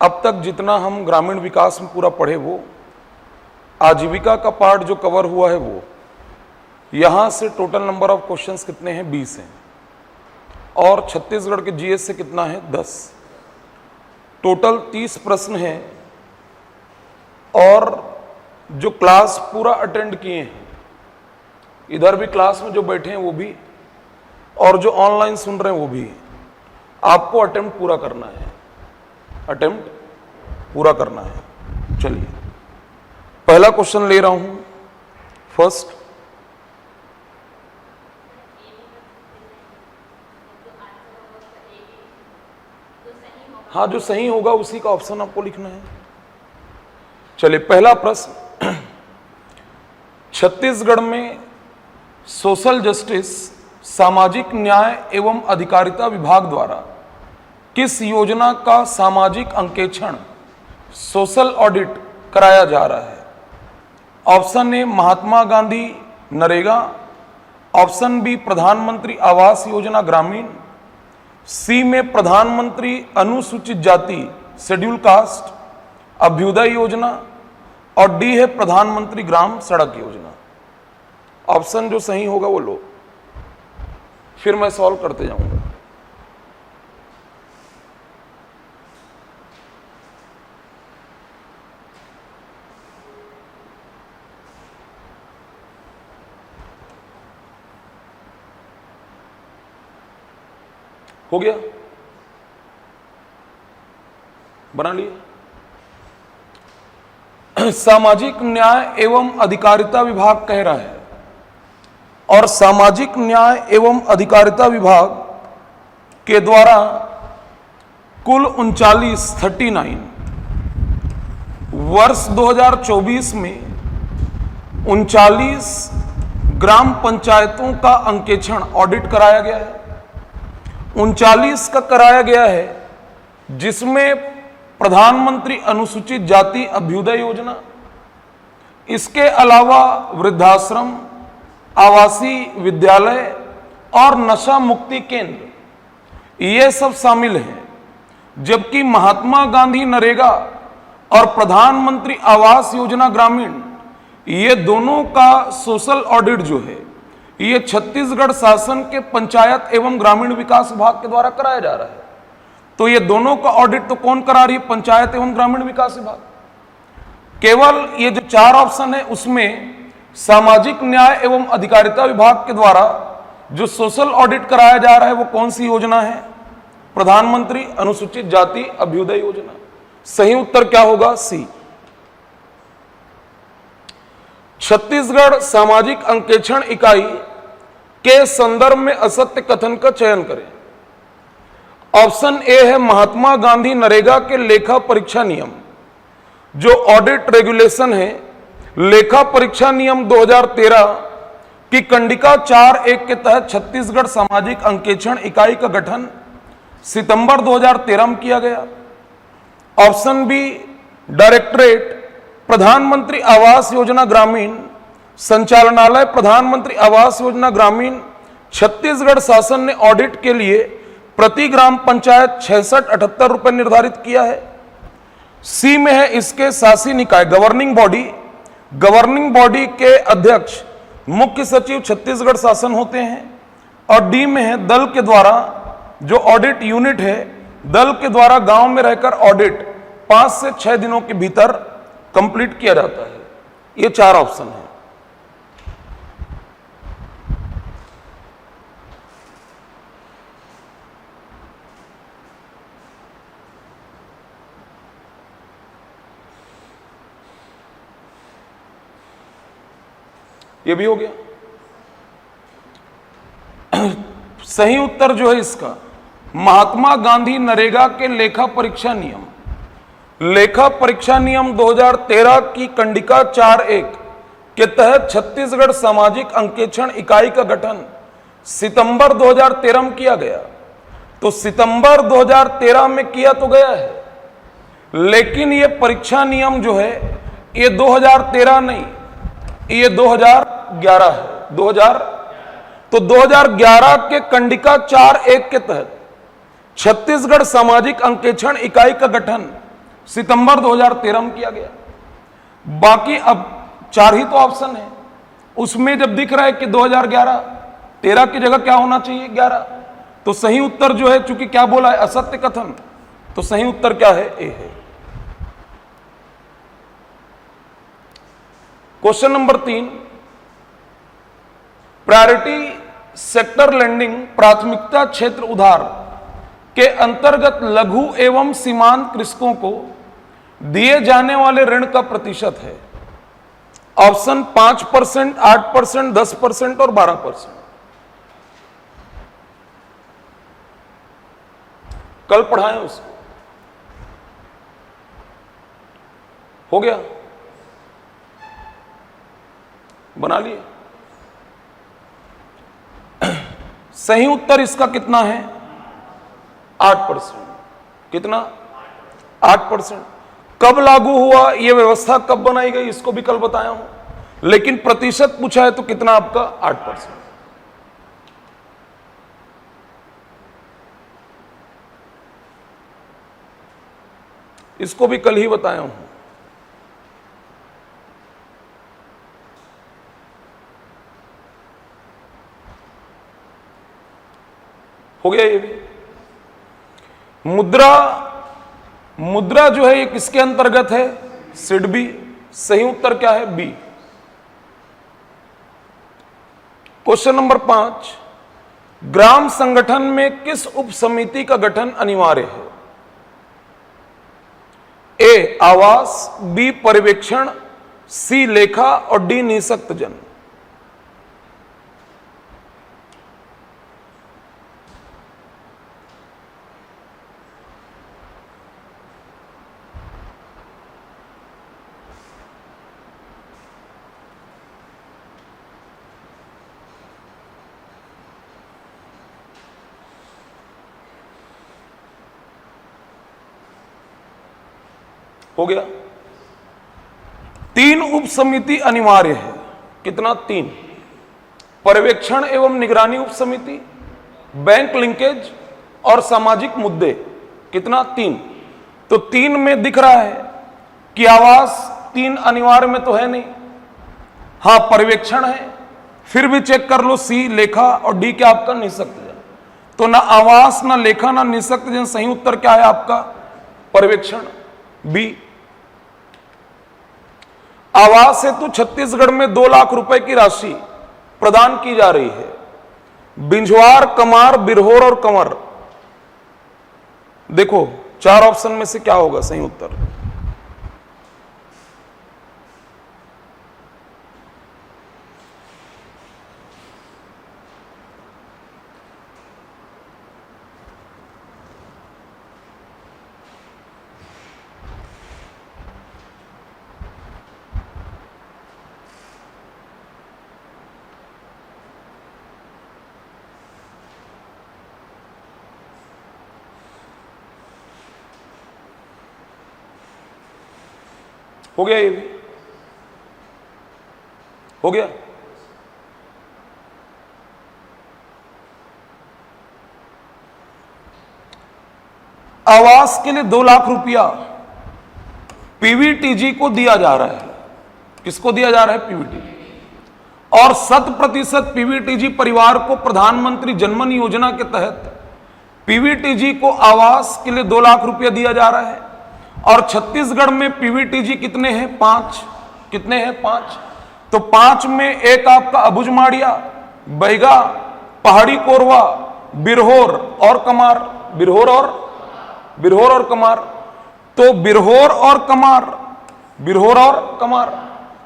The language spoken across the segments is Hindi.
अब तक जितना हम ग्रामीण विकास में पूरा पढ़े वो आजीविका का पार्ट जो कवर हुआ है वो, यहां से टोटल नंबर ऑफ क्वेश्चंस कितने हैं 20 हैं और छत्तीसगढ़ के जीएस से कितना है 10। टोटल 30 प्रश्न हैं और जो क्लास पूरा अटेंड किए हैं, इधर भी क्लास में जो बैठे हैं वो भी और जो ऑनलाइन सुन रहे हैं वो भी, आपको अटेम्प्ट पूरा करना है, अटेम्प्ट पूरा करना है। चलिए पहला क्वेश्चन ले रहा हूं फर्स्ट। हाँ, जो सही होगा उसी का ऑप्शन आपको लिखना है। चलिए पहला प्रश्न, छत्तीसगढ़ में सोशल जस्टिस सामाजिक न्याय एवं अधिकारिता विभाग द्वारा किस योजना का सामाजिक अंकेक्षण सोशल ऑडिट कराया जा रहा है? Option A Mahatma Gandhi NREGA, option B प्रधानमंत्री आवास योजना ग्रामीण, सी में प्रधानमंत्री अनुसूचित जाति शेड्यूल कास्ट अभ्युदय योजना और डी है प्रधानमंत्री ग्राम सड़क योजना। ऑप्शन जो सही होगा वो लो, फिर मैं सॉल्व करते जाऊंगा। हो गया, बना लिए। सामाजिक न्याय एवं अधिकारिता विभाग कह रहा है और सामाजिक न्याय एवं अधिकारिता विभाग के द्वारा कुल 39 वर्ष 2024 में 39 ग्राम पंचायतों का अंकेक्षण ऑडिट कराया गया है। 39 का कराया गया है, जिसमें प्रधानमंत्री अनुसूचित जाति अभ्युदय योजना, इसके अलावा वृद्धाश्रम, आवासीय विद्यालय और नशा मुक्ति केंद्र ये सब शामिल हैं। जबकि महात्मा गांधी नरेगा और प्रधानमंत्री आवास योजना ग्रामीण ये दोनों का सोशल ऑडिट जो है ये छत्तीसगढ़ शासन के पंचायत एवं ग्रामीण विकास विभाग के द्वारा कराया जा रहा है। तो ये दोनों का ऑडिट तो कौन करा रही है? पंचायत एवं ग्रामीण विकास विभाग। केवल ये जो 4 ऑप्शन है उसमें सामाजिक न्याय एवं अधिकारिता विभाग के द्वारा जो सोशल ऑडिट कराया जा रहा है वो कौन सी योजना है? प्रधानमंत्री अनुसूचित जाति अभ्युदय योजना। सही उत्तर क्या होगा? सी। छत्तीसगढ़ सामाजिक अंकेक्षण इकाई के संदर्भ में असत्य कथन का चयन करें। ऑप्शन ए है महात्मा गांधी नरेगा के लेखा परीक्षा नियम, जो ऑडिट रेगुलेशन है लेखा परीक्षा नियम 2013 की कंडिका 4(1) के तहत छत्तीसगढ़ सामाजिक अंकेक्षण इकाई का गठन सितंबर 2013 में किया गया। ऑप्शन बी डायरेक्टरेट प्रधानमंत्री आवास योजना ग्रामीण संचालनालय प्रधानमंत्री आवास योजना ग्रामीण छत्तीसगढ़ शासन ने ऑडिट के लिए प्रति ग्राम पंचायत 66-78 रुपए निर्धारित किया है। सी में है इसके शासी निकाय गवर्निंग बॉडी के अध्यक्ष मुख्य सचिव छत्तीसगढ़ शासन होते हैं और डी में है दल के द्वारा जो ऑडिट यूनिट है, दल के द्वारा गांव में रहकर ऑडिट 5 से 6 दिनों के भीतर कंप्लीट किया जाता है। ये 4 ऑप्शन है। ये भी हो गया। सही उत्तर जो है इसका महात्मा गांधी नरेगा के लेखा परीक्षा नियम 2013 की कंडिका 4(1) के तहत छत्तीसगढ़ सामाजिक अंकेक्षण इकाई का गठन सितंबर 2013 में किया गया। तो सितंबर 2013 में किया तो गया है, लेकिन ये परीक्षा नियम जो है ये 2013 नहीं, ये 2011 है। 2011 के कंडिका 4(1) के तहत छत्तीसगढ़ सामाजिक अंकेक्षण इकाई का गठन सितंबर 2013 में किया गया। बाकी अब 4 ही तो ऑप्शन है, उसमें जब दिख रहा है कि 2011, 13 की जगह क्या होना चाहिए 11, तो सही उत्तर जो है, चूंकि क्या बोला है असत्य कथन, तो सही उत्तर क्या है ए है। Question number 3, priority sector lending प्राथमिकता क्षेत्र उधार के अंतर्गत लघु एवं सीमांत कृषकों को दिए जाने वाले ऋण का प्रतिशत है। ऑप्शन 5%, 8%, 10% और 12%। कल पढ़ाएं उसको, हो गया, बना लिए। सही उत्तर इसका कितना है 8%। कितना 8%। कब लागू हुआ, यह व्यवस्था कब बनाई गई, इसको भी कल बताया हूं, लेकिन प्रतिशत पूछा है तो कितना आपका 8%। इसको भी कल ही बताया हूं। हो गया ये भी। मुद्रा जो है ये किसके अंतर्गत है, सिडबी। सही उत्तर क्या है बी। क्वेश्चन नंबर 5, ग्राम संगठन में किस उप समिति का गठन अनिवार्य है। ए आवास, बी पर्यवेक्षण, सी लेखा और डी निःशक्त जन। हो गया। 3 उप समिति अनिवार्य है। कितना 3, पर्यवेक्षण एवं निगरानी उप समिति, बैंक लिंकेज और सामाजिक मुद्दे। कितना 3। तो 3 में दिख रहा है कि आवास 3 अनिवार्य में तो है नहीं, हां पर्यवेक्षण है, फिर भी चेक कर लो सी लेखा और डी क्या आपका निःशक्त जन। तो ना आवास ना लेखा ना निःशक्त जन, सही उत्तर क्या है आपका पर्यवेक्षण बी। आवास हेतु छत्तीसगढ़ में 2 लाख रुपए की राशि प्रदान की जा रही है। बिंझवार, कमार, बिरहोर और कंवर। देखो 4 ऑप्शन में से क्या होगा सही उत्तर। हो गया ये भी, हो गया। आवास के लिए 2 लाख रुपया पीवीटीजी को दिया जा रहा है। किसको दिया जा रहा है पीवीटीजी, और 100% पीवीटीजी परिवार को प्रधानमंत्री जनधन योजना के तहत पीवीटीजी को आवास के लिए 2 लाख रुपया दिया जा रहा है। और छत्तीसगढ़ में पीवीटीजी कितने हैं 5। कितने हैं 5। तो 5 में एक आपका अबुझमाड़िया, बैगा, पहाड़ी कोरवा, बिरहोर और कमार। बिरहोर और कमार। तो बिरहोर और कमार,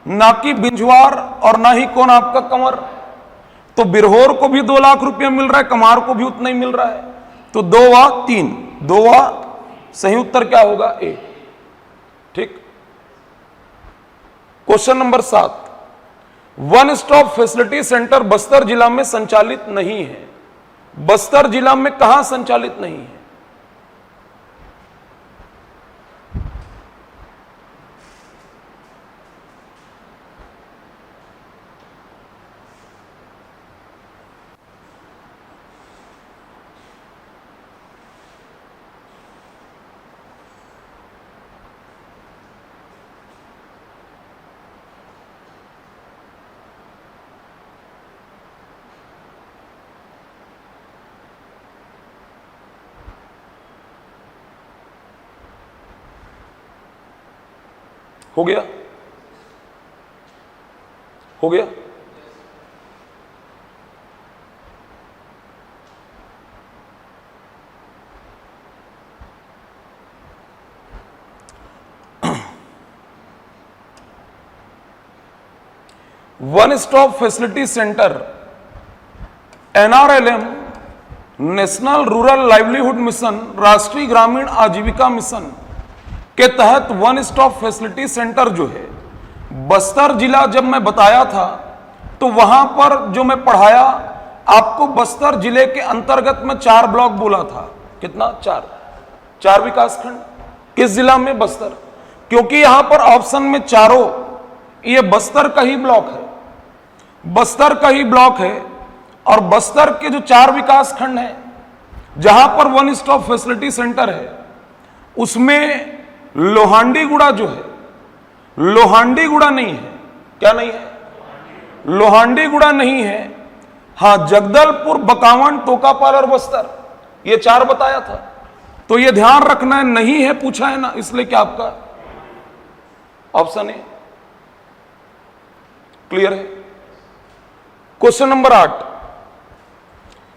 ना कि बिंझवार और ना ही कौन आपका कंवर। तो बिरहोर को भी 2 लाख रुपया मिल रहा है, कमार को भी उतना ही मिल रहा है। तो 2 व 3, 2 व सही उत्तर क्या होगा ए। ठीक। Question number 7, one stop facility centre Bastar जिला में संचालित नहीं है। बस्तर जिला में कहां संचालित नहीं है। हो गया? हो गया? One stop facility centre NRLM, national rural livelihood mission, राष्ट्रीय ग्रामीण आजीविका मिशन के तहत वन स्टॉप फैसिलिटी सेंटर जो है बस्तर जिला, जब मैं बताया था तो वहां पर जो मैं पढ़ाया आपको, बस्तर जिले के अंतर्गत में 4 ब्लॉक बोला था। कितना? 4 विकासखंड। किस जिला में? बस्तर। क्योंकि यहां पर ऑप्शन में चारों ये बस्तर का ही ब्लॉक है, बस्तर का ही ब्लॉक है। और बस्तर के जो 4 विकासखंड हैं जहां पर वन स्टॉप फैसिलिटी सेंटर है, उसमें लोहांडीगुड़ा जो है, लोहांडीगुड़ा नहीं है। क्या नहीं है? लोहांडीगुड़ा नहीं है। हां, जगदलपुर, बकावन, टोकापाल और बस्तर, ये 4 बताया था। तो ये ध्यान रखना है, नहीं है पूछा है ना, इसलिए क्या आपका ऑप्शन है क्लियर है। Question number 8,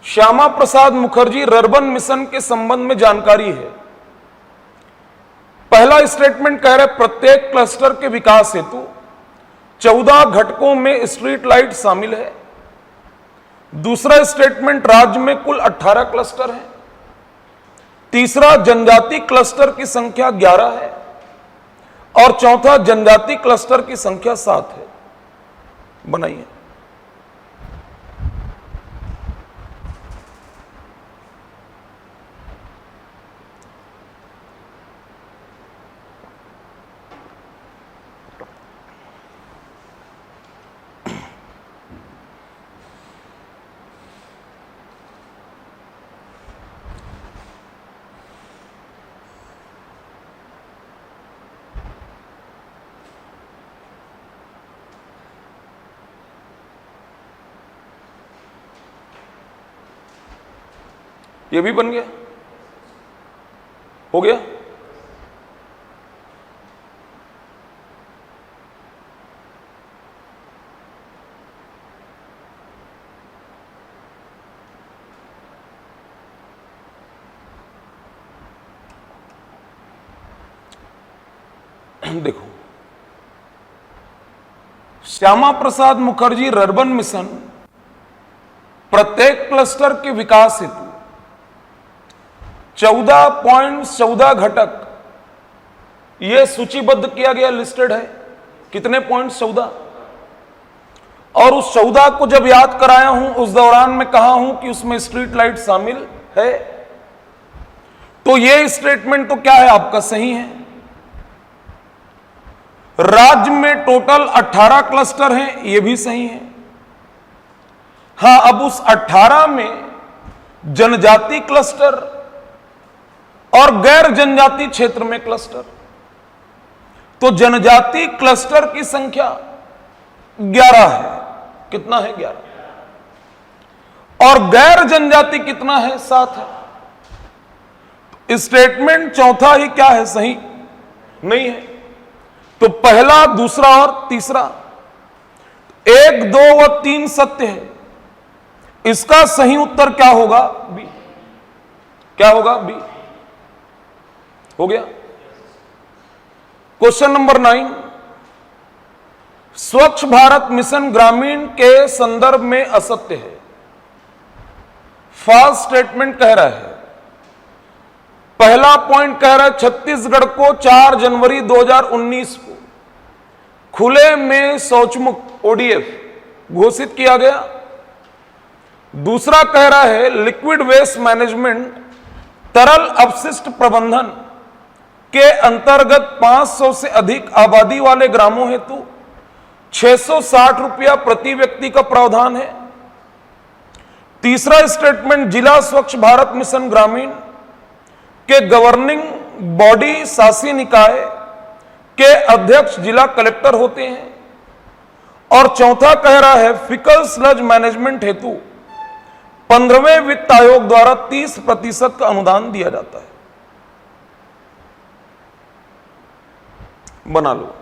Shyama Prasad Mukherjee rurban mission के संबंध में जानकारी है। पहला स्टेटमेंट कह रहे प्रत्येक क्लस्टर के विकास हेतु 14 घटकों में स्ट्रीट लाइट शामिल है। दूसरा स्टेटमेंट राज्य में कुल 18 क्लस्टर हैं। तीसरा जनजाति क्लस्टर की संख्या 11 है और चौथा जनजाति क्लस्टर की संख्या 7 है। बनाइए। ये भी बन गया? हो गया? देखो, श्यामा प्रसाद मुखर्जी रर्बन मिशन प्रत्येक क्लस्टर के विकास हेतु 14.14 घटक यह सूचीबद्ध किया गया, लिस्टेड है। कितने पॉइंट? 14। और उस 14 को जब याद कराया हूं, उस दौरान मैं कहा हूं कि उसमें स्ट्रीट लाइट शामिल है। तो यह स्टेटमेंट तो क्या है आपका? सही है। राज्य में टोटल 18 क्लस्टर हैं, यह भी सही है। हां, अब उस 18 में जनजाति क्लस्टर और गैर जनजाति क्षेत्र में क्लस्टर, तो जनजाति क्लस्टर की संख्या 11 है। कितना है? 11। और गैर जनजाति कितना है? 7 है। स्टेटमेंट चौथा ही क्या है? सही नहीं है। तो पहला, दूसरा और तीसरा, 1, 2 व 3 सत्य है। इसका सही उत्तर क्या होगा? बी। क्या होगा? बी। हो गया। क्वेश्चन नंबर 9, स्वच्छ भारत मिशन ग्रामीण के संदर्भ में असत्य है। फॉल्स स्टेटमेंट कह रहा है। पहला पॉइंट कह रहा है छत्तीसगढ़ को 4 जनवरी 2019 को खुले में शौचमुक्त ODF घोषित किया गया। दूसरा कह रहा है लिक्विड वेस्ट मैनेजमेंट, तरल अपशिष्ट प्रबंधन के अंतर्गत 500 से अधिक आबादी वाले ग्रामों हेतु 660 रुपया प्रति व्यक्ति का प्रावधान है। तीसरा स्टेटमेंट जिला स्वच्छ भारत मिशन ग्रामीण के गवर्निंग बॉडी शासी निकाय के अध्यक्ष जिला कलेक्टर होते हैं। और चौथा कह रहा है फिकल स्लज मैनेजमेंट हेतु 15वें वित्त आयोग द्वारा 30% का अनुदान दिया जाता है। बना लो।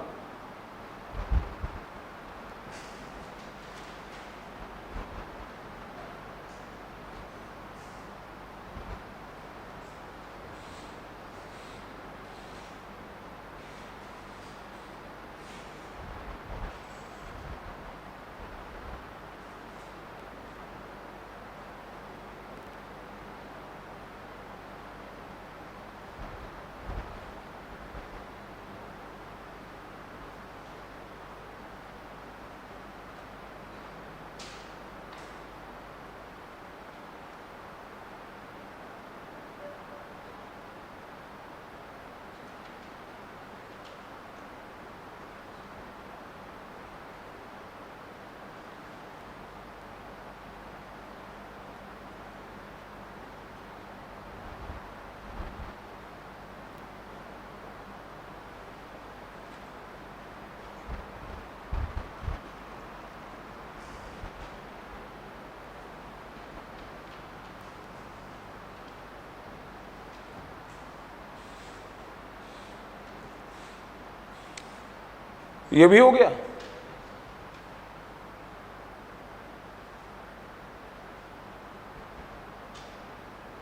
ये भी हो गया।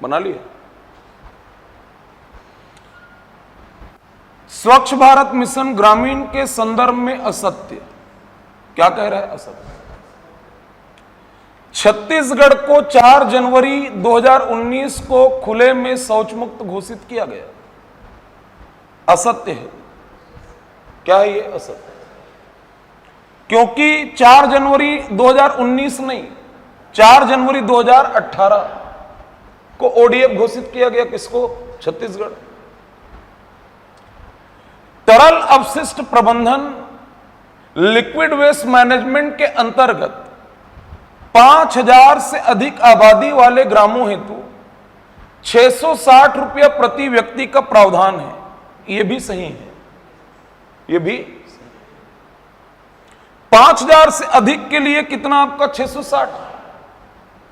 बना लिया। स्वच्छ भारत मिशन ग्रामीण के संदर्भ में असत्य। क्या कह रहा है? असत्य। छत्तीसगढ़ को 4 जनवरी 2019 को खुले में शौच मुक्त घोषित किया गया। असत्य है। क्या है ये? असत्य। क्योंकि 4 जनवरी 2019 नहीं, 4 जनवरी 2018 को ओडीएफ घोषित किया गया। किसको? छत्तीसगढ़। तरल अपशिष्ट प्रबंधन लिक्विड वेस्ट मैनेजमेंट के अंतर्गत 5000 से अधिक आबादी वाले ग्रामों हेतु 660 रुपया प्रति व्यक्ति का प्रावधान है। यह भी सही है। यह भी 5000 से अधिक के लिए कितना आपका? 660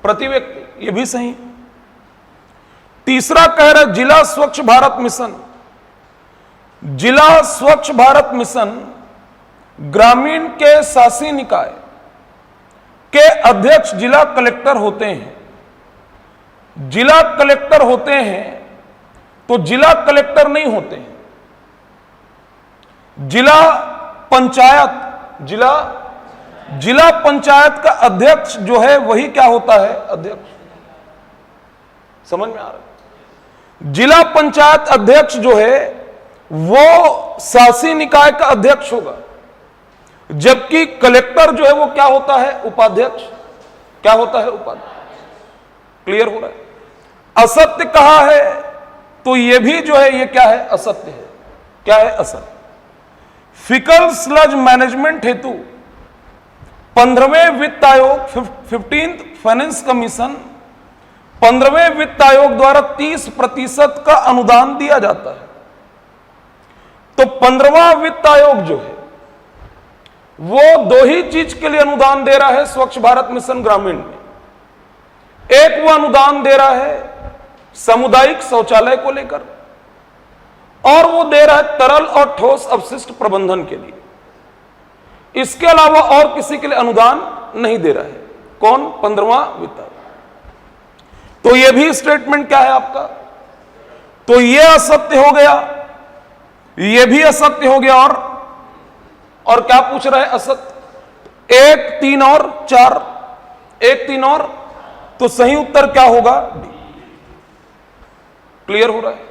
प्रति व्यक्ति। यह भी सही। तीसरा कह रहा है जिला स्वच्छ भारत मिशन। जिला स्वच्छ भारत मिशन ग्रामीण के शासी निकाय के अध्यक्ष जिला कलेक्टर होते हैं। जिला कलेक्टर होते हैं तो जिला कलेक्टर नहीं होते हैं। जिला पंचायत, जिला पंचायत का अध्यक्ष जो है वही क्या होता है? अध्यक्ष। समझ में आ रहा है? जिला पंचायत अध्यक्ष जो है वो शासी निकाय का अध्यक्ष होगा, जबकि कलेक्टर जो है वो क्या होता है? उपाध्यक्ष। क्या होता है? उपाध्यक्ष। क्लियर हो रहा है? असत्य कहा है तो ये भी जो है ये क्या है? असत्य है। क्या है? असत्य। फिकल स्लज मैनेजमेंट हेतु 15वें वित्त आयोग 15th फाइनेंस कमीशन 15वें वित्त आयोग द्वारा 30% का अनुदान दिया जाता है। तो 15वां वित्त आयोग जो है वो 2 ही चीज के लिए अनुदान दे रहा है स्वच्छ भारत मिशन ग्रामीण में। एक वो अनुदान दे रहा है सामुदायिक शौचालय को लेकर, और वो दे रहा है तरल और ठोस अपशिष्ट प्रबंधन के लिए। इसके अलावा और किसी के लिए अनुदान नहीं दे रहा है। कौन? 15वां वित्त आयोग। तो ये भी स्टेटमेंट क्या है आपका? तो ये असत्य हो गया, ये भी असत्य हो गया। और क्या पूछ रहा है? असत्य। 1, 3 और 4। 1, 3 और, तो सही उत्तर क्या होगा? डी। क्लियर हो रहा है?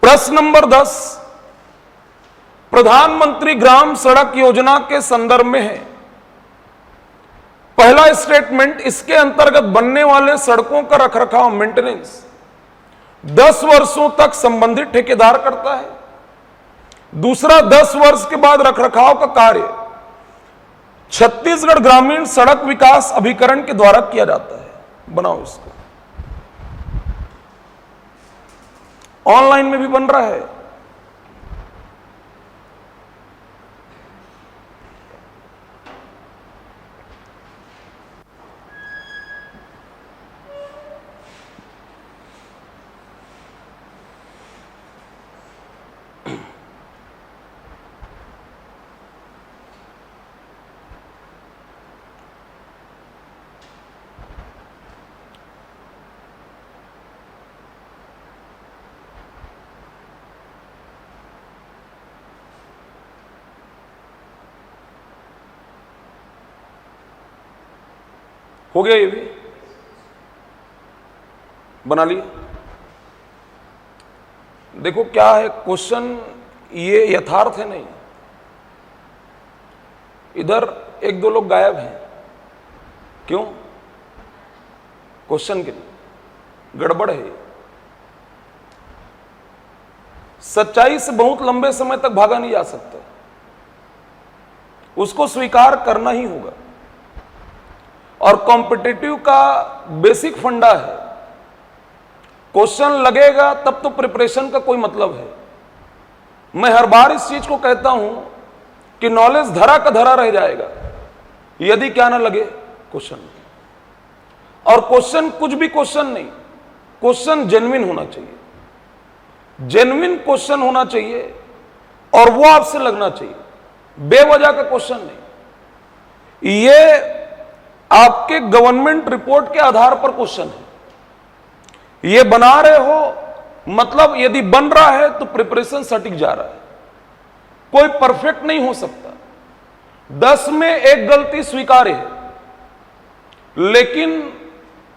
प्रश्न नंबर 10 प्रधानमंत्री ग्राम सड़क योजना के संदर्भ में है। पहला स्टेटमेंट, इसके अंतर्गत बनने वाले सड़कों का रखरखाव मेंटेनेंस 10 वर्षों तक संबंधित ठेकेदार करता है। दूसरा, 10 वर्ष के बाद रखरखाव का कार्य छत्तीसगढ़ ग्रामीण सड़क विकास अभिकरण के द्वारा किया जाता है। बनाओ इसको। ऑनलाइन में भी बन रहा है। हो गया? ये भी बना लिया। देखो क्या है क्वेश्चन, ये यथार्थ है नहीं। इधर 1-2 लोग गायब हैं। क्यों? क्वेश्चन के लिए गड़बड़ है। सच्चाई से बहुत लंबे समय तक भागा नहीं जा सकता, उसको स्वीकार करना ही होगा। और कॉम्पिटिटिव का बेसिक फंडा है, क्वेश्चन लगेगा तब तो प्रिपरेशन का कोई मतलब है। मैं हर बार इस चीज को कहता हूं कि नॉलेज धरा का धरा रह जाएगा यदि क्या ना लगे क्वेश्चन। और क्वेश्चन कुछ भी क्वेश्चन नहीं, क्वेश्चन जेन्युइन होना चाहिए। जेन्युइन क्वेश्चन होना चाहिए और वो आपसे लगना चाहिए। बेवजह का क्वेश्चन नहीं, ये आपके गवर्नमेंट रिपोर्ट के आधार पर क्वेश्चन है। ये बना रहे हो, मतलब यदि बन रहा है तो प्रिपरेशन सटीक जा रहा है। कोई परफेक्ट नहीं हो सकता, 10 में एक गलती स्वीकार्य है, लेकिन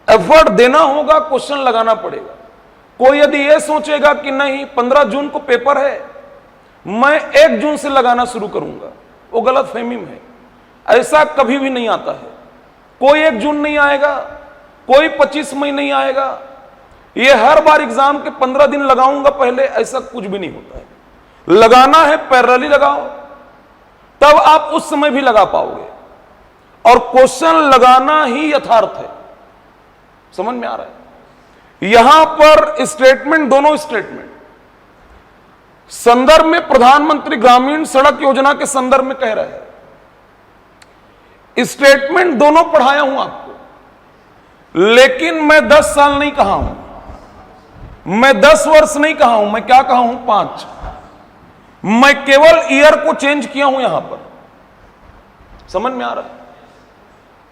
एफर्ट देना होगा, क्वेश्चन लगाना पड़ेगा। कोई यदि यह सोचेगा कि नहीं 15 जून को पेपर है, मैं 1 जून से लगाना शुरू करूंगा, वो गलत फहमी में है। ऐसा कभी भी नहीं आता है। कोई 1 जून नहीं आएगा, कोई 25 मई नहीं आएगा, ये हर बार एग्जाम के 15 दिन लगाऊंगा पहले, ऐसा कुछ भी नहीं होता है। लगाना है पैरेलली लगाओ, तब आप उस समय भी लगा पाओगे। और क्वेश्चन लगाना ही यथार्थ है। समझ में आ रहा है? यहां पर स्टेटमेंट, दोनों स्टेटमेंट संदर्भ में प्रधानमंत्री ग्रामीण सड़क योजना के संदर्भ में कह रहे हैं। स्टेटमेंट दोनों पढ़ाया हूं आपको, लेकिन मैं 10 साल नहीं कहा हूं, मैं 10 वर्ष नहीं कहा हूं, मैं क्या कहा हूं 5। मैं केवल ईयर को चेंज किया हूं यहां पर। समझ में आ रहा है?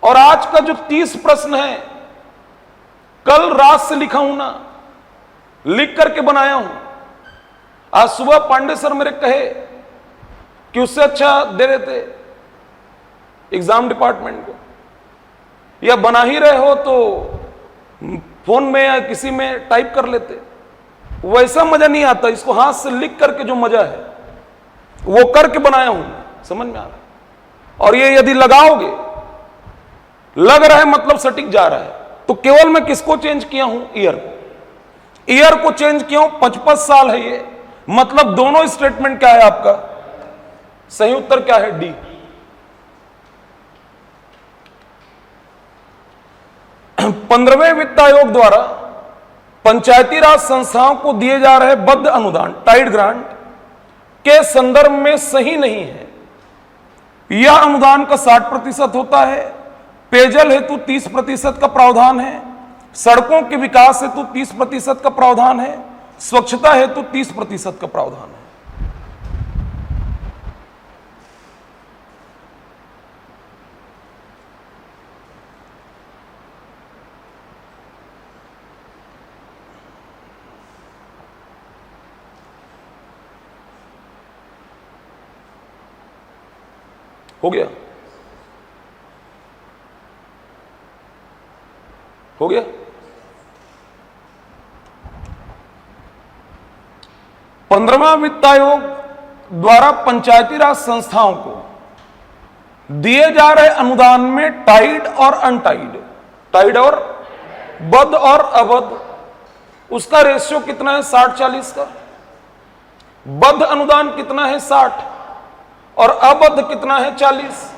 और आज का जो 30 प्रश्न है, कल रात से लिखा हूं ना, लिख करके बनाया हूं। आज सुबह पांडे सर मेरे कहे कि उससे अच्छा दे देते एग्जाम डिपार्टमेंट को, या बना ही रहे हो तो फोन में या किसी में टाइप कर लेते। वैसा मजा नहीं आता, इसको हाथ से लिख करके जो मजा है वो करके बनाया हूं। समझ में आ रहा है? और ये यदि लगाओगे, लग रहा है मतलब सटीक जा रहा है, तो केवल मैं किसको चेंज किया हूं? ईयर को। ईयर को चेंज किया हूं। 55 साल है ये, मतलब दोनों स्टेटमेंट क्या है आपका? सही उत्तर क्या है? डी। 15वें वित्त आयोग द्वारा पंचायती राज संस्थाओं को दिए जा रहे बद्ध अनुदान, टाइड ग्रांट के संदर्भ में सही नहीं है। यह अनुदान का 60% होता है, पेयजल हेतु 30% का प्रावधान है, सड़कों के विकास हेतु 30% का प्रावधान है, स्वच्छता हेतु 30% का प्रावधान है। हो गया? हो गया? 15वां वित्त आयोग द्वारा पंचायती राज संस्थाओं को दिए जा रहे अनुदान में टाइड और अनटाइड, टाइड और बद्ध और अबद्ध, उसका रेशियो कितना है? 60-40 का। बद्ध अनुदान कितना है? 60, और अबद्ध कितना है? 40।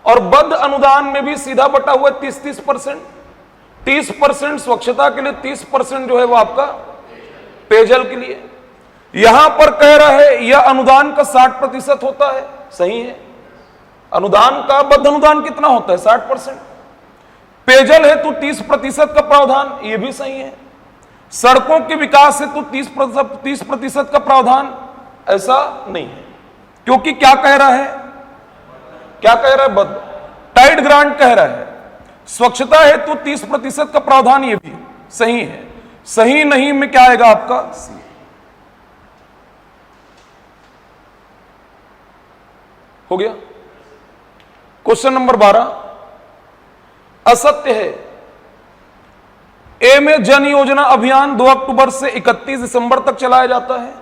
और बद्ध अनुदान में भी सीधा बटा हुआ 30-30%। 30% स्वच्छता के लिए, 30% जो है वो आपका पेयजल के लिए। यहां पर कह रहा है यह अनुदान का 60% होता है। सही है। अनुदान का बद्ध अनुदान कितना होता है? 60%। पेयजल हेतु 30% का प्रावधान, यह भी सही है। सड़कों के विकास हेतु 30% का प्रावधान, ऐसा नहीं है। क्योंकि क्या कह रहा है? क्या कह रहा है? बद्ध। टाइड ग्रांट कह रहा है स्वच्छता हेतु 30% का प्रावधान, यह भी सही है। सही नहीं में क्या आएगा आपका? सी। हो गया? क्वेश्चन नंबर 12 असत्य है। ए में जन योजना अभियान 2 अक्टूबर से 31 दिसंबर तक चलाया जाता है।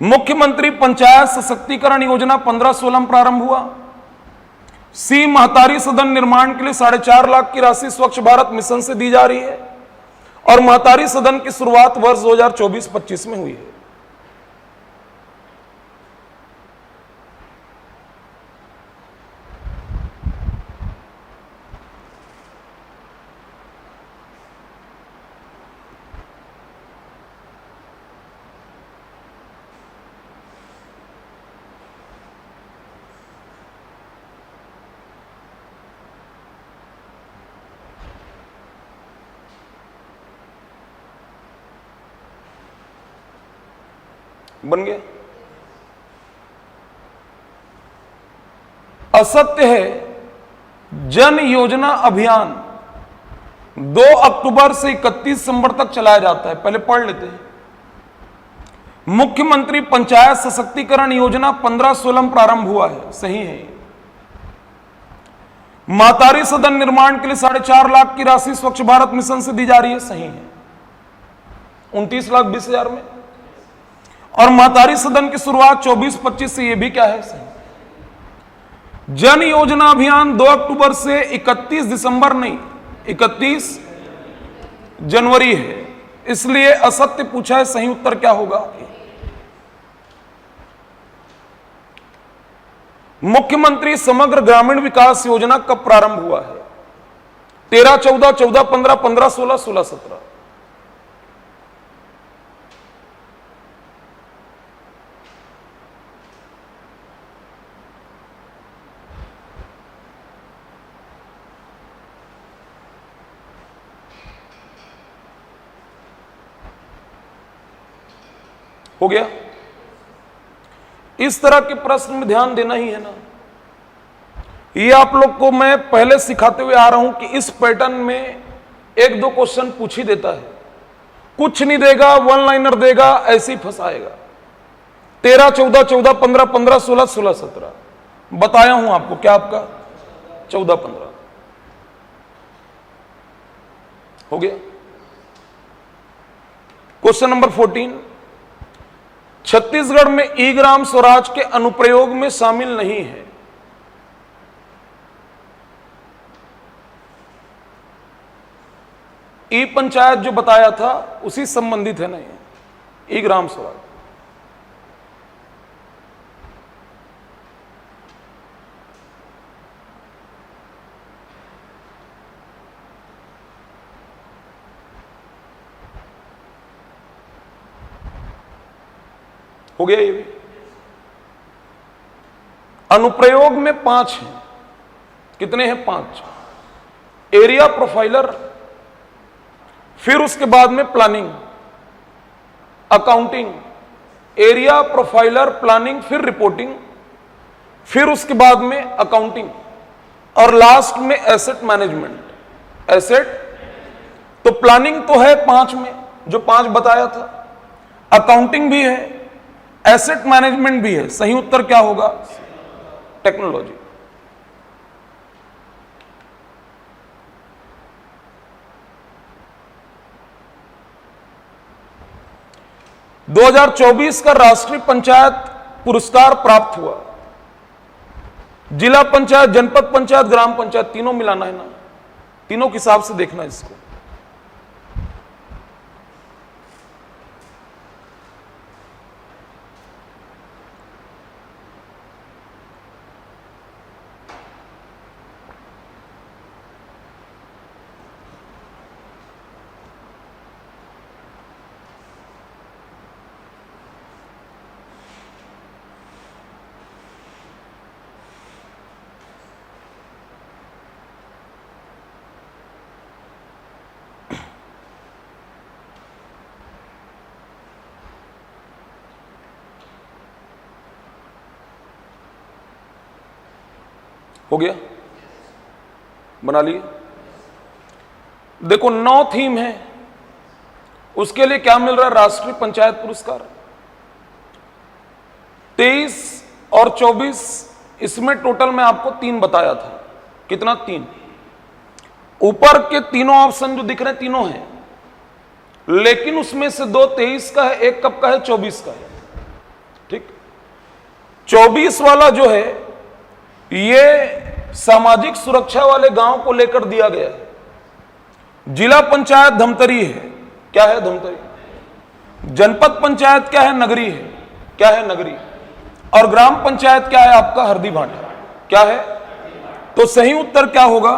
मुख्यमंत्री पंचायत सशक्तिकरण योजना 15-16 में प्रारंभ हुआ। सी महतारी सदन निर्माण के लिए 4.5 लाख की राशि स्वच्छ भारत मिशन से दी जा रही है। और महतारी सदन की शुरुआत वर्ष 2024-25 में हुई है। बन गया? असत्य है जन योजना अभियान 2 अक्टूबर से 31 दिसंबर तक चलाया जाता है। पहले पढ़ लेते हैं। मुख्यमंत्री पंचायत सशक्तिकरण योजना 15-16 में प्रारंभ हुआ है, सही है। मातारी सदन निर्माण के लिए 4.5 लाख की राशि स्वच्छ भारत मिशन से दी जा रही है, सही है। 29,20,000 में। और मातारी सदन की शुरुआत 24-25 से, यह भी क्या है, सही। जन योजना अभियान 2 अक्टूबर से 31 दिसंबर नहीं, 31 जनवरी है, इसलिए असत्य पूछा है। सही उत्तर क्या होगा? मुख्यमंत्री समग्र ग्रामीण विकास योजना कब प्रारंभ हुआ है? 13-14, 14-15, 15-16, 16-17। हो गया? इस तरह के प्रश्न में ध्यान देना ही है ना। ये आप लोग को मैं पहले सिखाते हुए आ रहा हूं कि इस पैटर्न में 1-2 क्वेश्चन पूछ ही देता है, कुछ नहीं देगा, वन लाइनर देगा, ऐसे ही फंसाएगा। 13-14, 14-15, 15-16, 16-17 बताया हूं आपको। क्या आपका 14-15 हो गया? क्वेश्चन नंबर 14, छत्तीसगढ़ में ई ग्राम स्वराज के अनुप्रयोग में शामिल नहीं है। ई पंचायत जो बताया था उसी संबंधित है ना ये ई ग्राम स्वराज। हो गया ये भी? अनुप्रयोग में 5 हैं। कितने हैं? 5। एरिया प्रोफाइलर, फिर उसके बाद में planning, accounting, area profiler, planning, फिर रिपोर्टिंग, फिर उसके बाद में अकाउंटिंग, और लास्ट में एसेट मैनेजमेंट। एसेट तो प्लानिंग तो है 5 में, जो 5 बताया था, अकाउंटिंग भी है, एसेट मैनेजमेंट भी है। सही उत्तर क्या होगा? टेक्नोलॉजी। दो 2024 का राष्ट्रीय पंचायत पुरस्कार प्राप्त हुआ। जिला पंचायत, जनपद पंचायत, ग्राम पंचायत, तीनों मिलाना है ना, तीनों के हिसाब से देखना इसको। हो गया? बना लिए? देखो 9 थीम है, उसके लिए क्या मिल रहा है? राष्ट्रीय पंचायत पुरस्कार। 23 और 24 इसमें टोटल मैं आपको 3 बताया था। कितना? 3। ऊपर के तीनों ऑप्शन जो दिख रहे हैं तीनों हैं, लेकिन उसमें से 2 23 का है, 1 कब का है? 24 का है। ठीक, 24 वाला जो है ये सामाजिक सुरक्षा वाले गांव को लेकर दिया गया है। जिला पंचायत धमतरी है। क्या है? धमतरी। जनपद पंचायत क्या है? नगरी है। क्या है? नगरी। और ग्राम पंचायत क्या है आपका? हरदी भाटा। क्या है? तो सही उत्तर क्या होगा?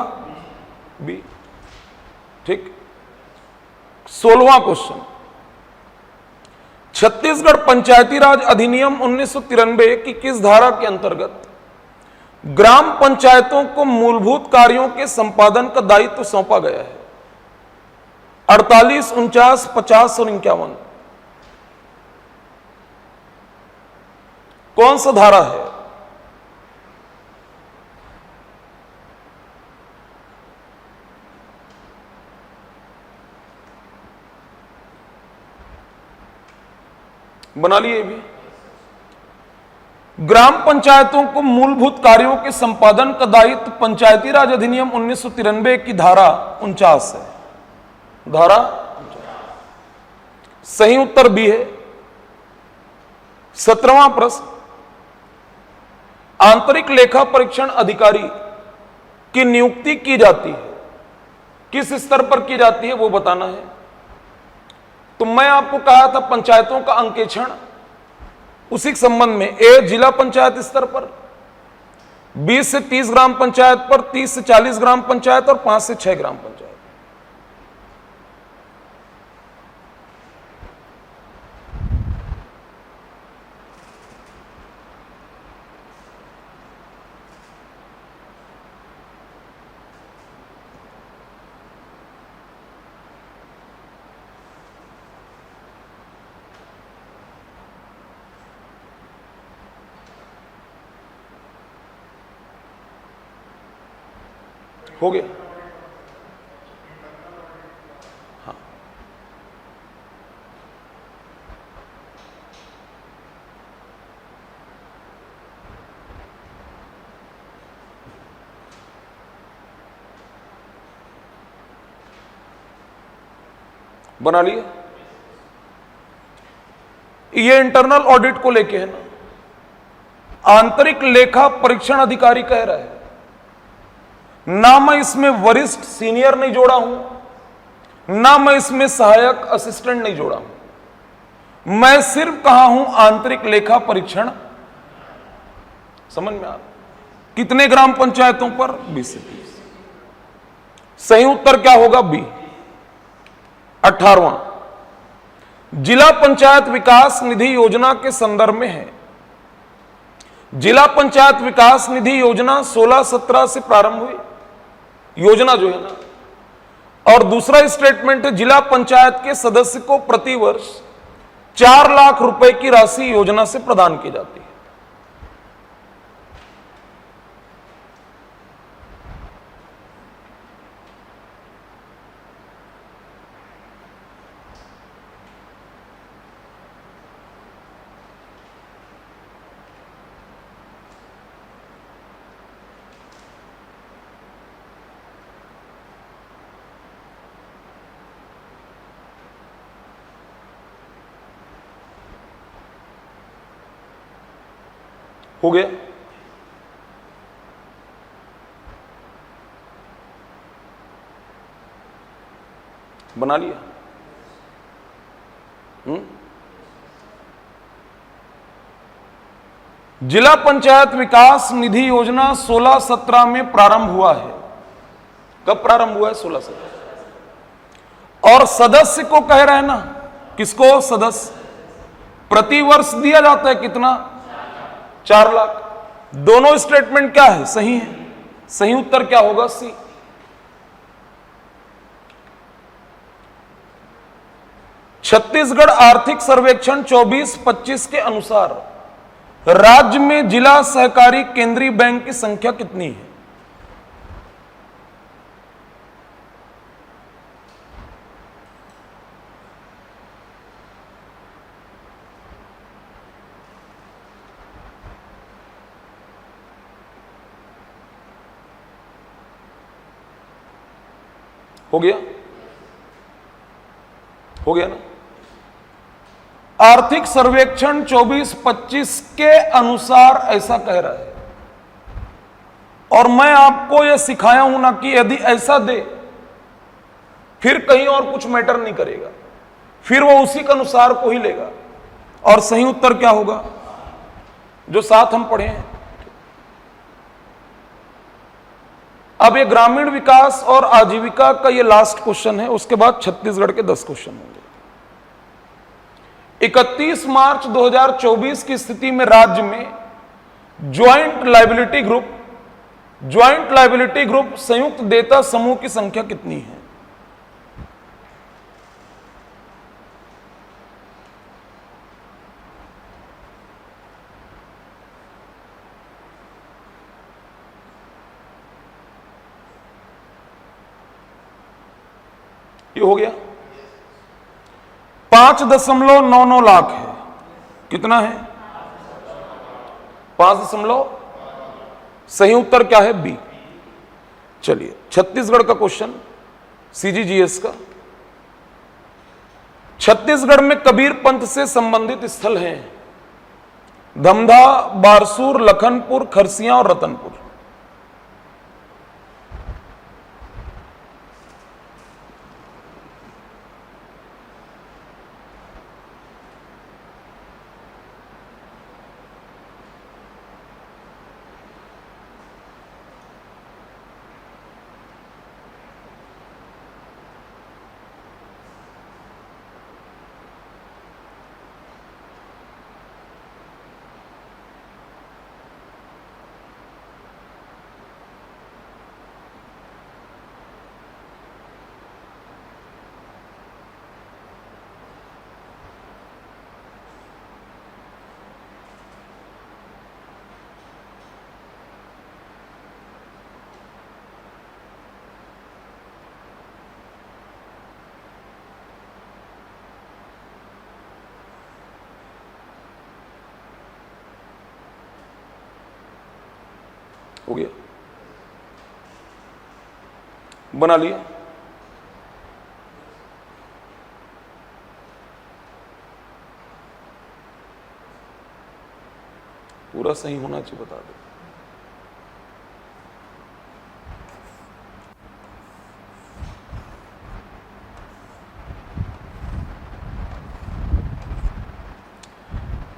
बी। ठीक। 16वां क्वेश्चन, छत्तीसगढ़ पंचायती राज अधिनियम 1993 की किस धारा के अंतर्गत ग्राम पंचायतों को मूलभूत कार्यों के संपादन का दायित्व सौंपा गया है? 48, 49, 50 और 51। कौन सा धारा है? बना लिए भी। ग्राम पंचायतों को मूलभूत कार्यों के संपादन का दायित्व पंचायती राज अधिनियम 1993 की धारा 49 है। धारा सही उत्तर बी है। 17वां प्रश्न, आंतरिक लेखा परीक्षण अधिकारी की नियुक्ति की जाती है, किस स्तर पर की जाती है वो बताना है। तो मैं आपको कहा था पंचायतों का अंकेक्षण, उसी के संबंध में ए जिला पंचायत स्तर पर, 20 से 30 ग्राम पंचायत पर, 30 से 40 ग्राम पंचायत और 5 से 6 ग्राम पंचायत। हो गया? हाँ, बना लिए? ये इंटरनल ऑडिट को लेके है ना। आंतरिक लेखा परीक्षण अधिकारी कह रहा है ना, मैं इसमें वरिष्ठ सीनियर नहीं जोड़ा हूं, ना मैं इसमें सहायक असिस्टेंट नहीं जोड़ा हूं, मैं सिर्फ कहा हूं आंतरिक लेखा परीक्षण। समझ में आ? कितने ग्राम पंचायतों पर? 20 से 30। सही उत्तर क्या होगा? बी। 18वां, जिला पंचायत विकास निधि योजना के संदर्भ में है। जिला पंचायत विकास निधि योजना 16-17 से प्रारंभ हुई योजना जो है ना, और दूसरा स्टेटमेंट है जिला पंचायत के सदस्य को प्रति वर्ष 4 लाख रुपए की राशि योजना से प्रदान की जाती है। हो गया? बना लिया? जिला पंचायत विकास निधि योजना 16-17 में प्रारंभ हुआ है। कब प्रारंभ हुआ है? 16-17। और सदस्य को कह रहे हैं ना, किसको? सदस्य। प्रति वर्ष दिया जाता है कितना? 4 लाख। दोनों स्टेटमेंट क्या है? सही है। सही उत्तर क्या होगा? सी। छत्तीसगढ़ आर्थिक सर्वेक्षण 24-25 के अनुसार राज्य में जिला सहकारी केंद्रीय बैंक की संख्या कितनी है? हो गया? हो गया ना? आर्थिक सर्वेक्षण 24-25 के अनुसार ऐसा कह रहा है। और मैं आपको यह सिखाया हूं ना कि यदि ऐसा दे फिर कहीं और कुछ मैटर नहीं करेगा, फिर वो उसी के अनुसार को ही लेगा। और सही उत्तर क्या होगा? जो साथ हम पढ़े हैं। अब ये ग्रामीण विकास और आजीविका का ये लास्ट क्वेश्चन है, उसके बाद छत्तीसगढ़ के 10 क्वेश्चन होंगे। 31 मार्च 2024 की स्थिति में राज्य में ज्वाइंट लायबिलिटी ग्रुप संयुक्त देता समूह की संख्या कितनी है? ये हो गया? 5.99 लाख है। कितना है? 5.। सही उत्तर क्या है? बी। चलिए छत्तीसगढ़ का क्वेश्चन, सीजीजीएस का। छत्तीसगढ़ में कबीर पंथ से संबंधित स्थल हैं धमधा, बारसूर, लखनपुर, खरसिया और रतनपुर। हो गया, बना लिया। पूरा सही होना चाहिए, बता दो।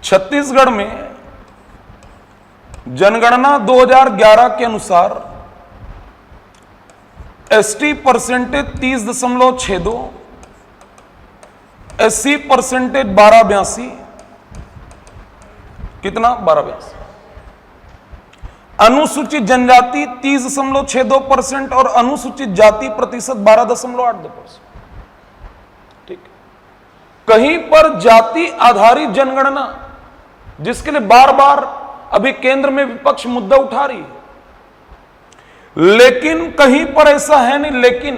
छत्तीसगढ़ में जनगणना 2011 के अनुसार एसटी परसेंटेज 30.62, एससी परसेंटेज 12.82, कितना? 12.82। अनुसूचित जनजाति 30.62% और अनुसूचित जाति प्रतिशत 12.82%। ठीक। कहीं पर जाति आधारित जनगणना, जिसके लिए बार बार अभी केंद्र में विपक्ष मुद्दा उठा रही है, लेकिन कहीं पर ऐसा है नहीं। लेकिन